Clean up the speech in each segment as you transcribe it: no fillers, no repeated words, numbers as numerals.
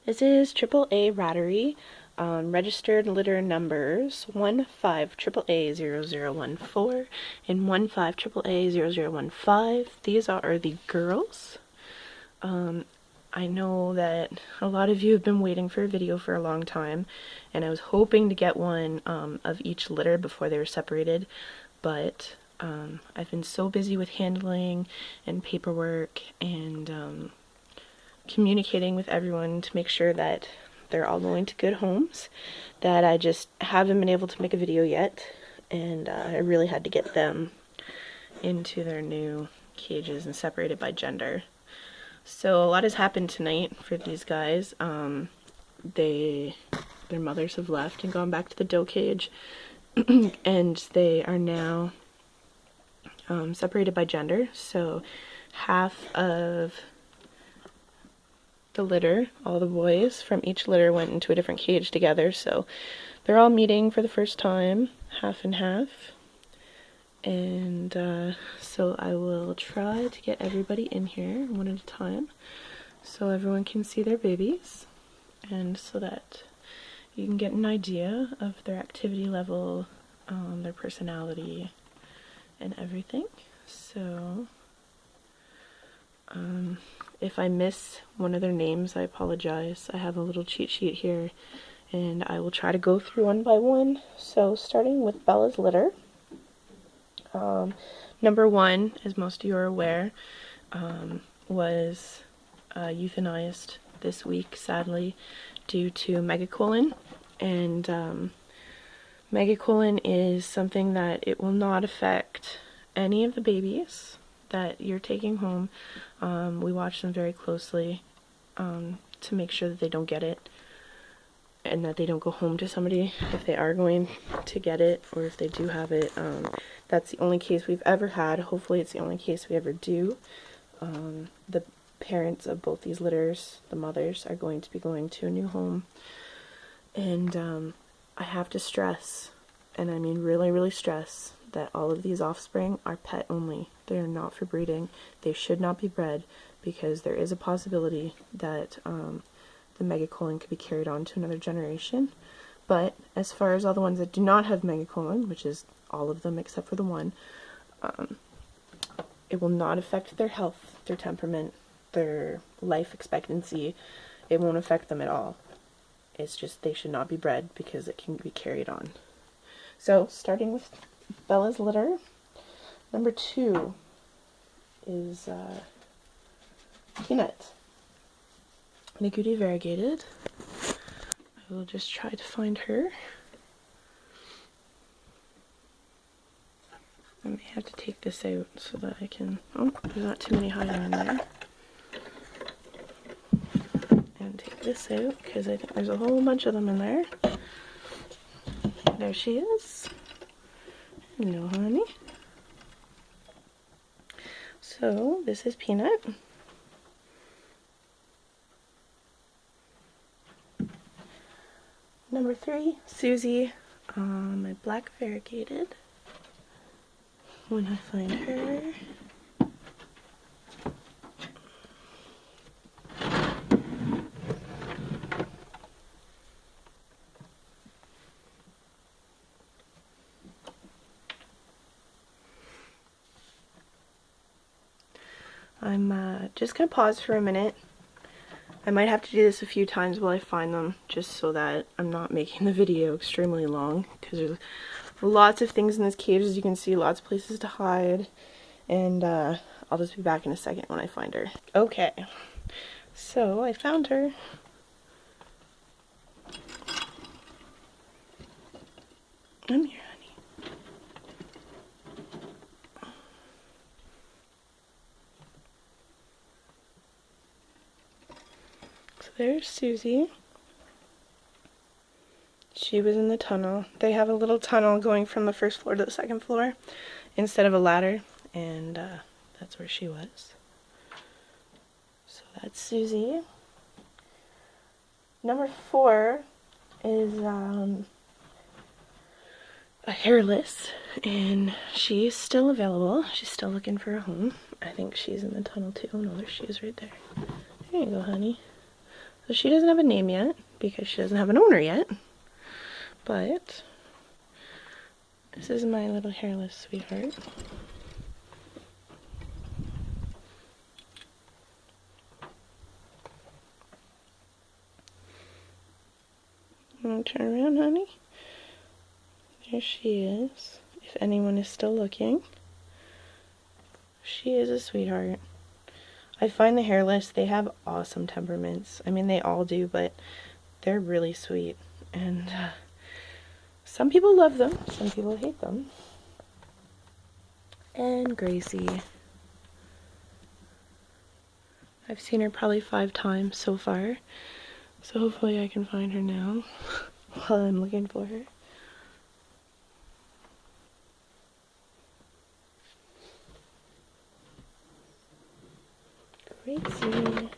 This is AAA Rattery, registered litter numbers 15AAA0014 and 15AAA0015. These are the girls. I know that a lot of you have been waiting for a video for a long time, and I was hoping to get one of each litter before they were separated, but I've been so busy with handling and paperwork and communicating with everyone to make sure that they're all going to good homes that I just haven't been able to make a video yet, and I really had to get them into their new cages and separated by gender. So a lot has happened tonight for these guys. Their mothers have left and gone back to the doe cage and they are now separated by gender. So half of the litter, all the boys from each litter, went into a different cage together, so they're all meeting for the first time, half and half. And so I will try to get everybody in here one at a time so everyone can see their babies, and so that you can get an idea of their activity level, their personality, and everything. So if I miss one of their names, I apologize. I have a little cheat sheet here, and I will try to go through one by one. So starting with Bella's litter. Number one, as most of you are aware, was euthanized this week, sadly, due to megacolon. And megacolon is something that it will not affect any of the babies that you're taking home. We watch them very closely to make sure that they don't get it, and that they don't go home to somebody if they are going to get it, or if they do have it. That's the only case we've ever had. Hopefully it's the only case we ever do. The parents of both these litters, the mothers, are going to be going to a new home. And I have to stress, and I mean really, really stress, that all of these offspring are pet only. They are not for breeding. They should not be bred, because there is a possibility that the megacolon could be carried on to another generation. But as far as all the ones that do not have megacolon, which is all of them except for the one, it will not affect their health, their temperament, their life expectancy. It won't affect them at all. It's just they should not be bred because it can be carried on. So starting with Bella's litter, number two is Peanut, an agouti variegated. I will just try to find her. I may have to take this out so that I can, oh, there's not too many hiding in there. And take this out because I think there's a whole bunch of them in there. There she is. Hello, honey. So this is Peanut. Number three, Susie, my black variegated. When I find her. I'm just going to pause for a minute. I might have to do this a few times while I find them, just so that I'm not making the video extremely long, because there's lots of things in this cage, as you can see, lots of places to hide, and I'll just be back in a second when I find her. Okay, so I found her. I'm here, honey. So there's Susie. She was in the tunnel. They have a little tunnel going from the first floor to the second floor instead of a ladder, and that's where she was. So that's Susie. Number four is a hairless, and she's still available. She's still looking for a home. I think she's in the tunnel too. Oh no, there she is right there. There you go, honey. So she doesn't have a name yet because she doesn't have an owner yet. But this is my little hairless sweetheart. Turn around, honey. There she is. If anyone is still looking. She is a sweetheart. I find the hairless, they have awesome temperaments. I mean, they all do, but they're really sweet. And some people love them, some people hate them. And Gracie. I've seen her probably 5 times so far. So hopefully I can find her now while I'm looking for her. Gracie.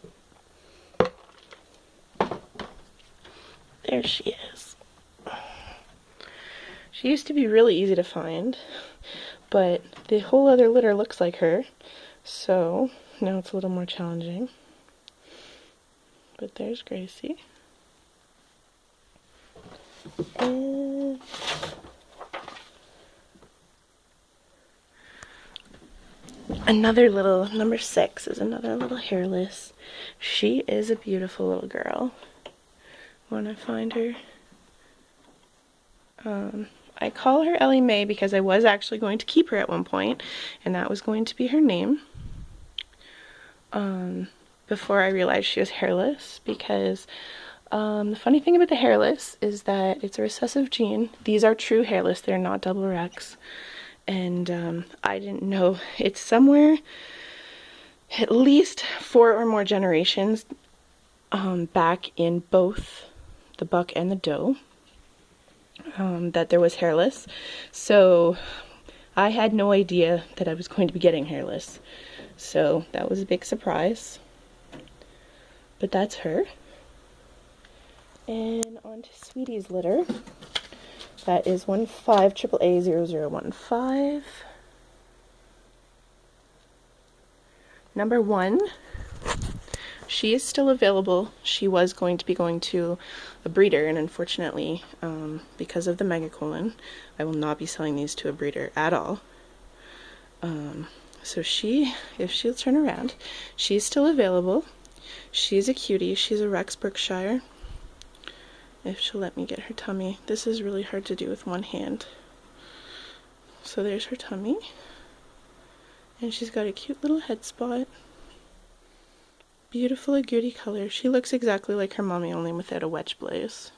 There she is. She used to be really easy to find, but the whole other litter looks like her, so now it's a little more challenging. But there's Gracie. And another little, number 6 is another little hairless. She is a beautiful little girl. When I find her, I call her Ellie Mae because I was actually going to keep her at one point, and that was going to be her name. Before I realized she was hairless, because the funny thing about the hairless is that it's a recessive gene. These are true hairless, they're not double Rex. And I didn't know, it's somewhere at least 4 or more generations back in both the buck and the doe that there was hairless. So I had no idea that I was going to be getting hairless. So that was a big surprise. But that's her. And on to Sweetie's litter. That is 15AAA0015. Number 1. She is still available. She was going to be going to a breeder, and unfortunately, because of the megacolon, I will not be selling these to a breeder at all. So she, if she'll turn around, she's still available. She's a cutie. She's a Rex Berkshire. If she'll let me get her tummy. This is really hard to do with one hand. So there's her tummy. And she's got a cute little head spot. Beautiful agouti color. She looks exactly like her mommy, only without a wedge blaze.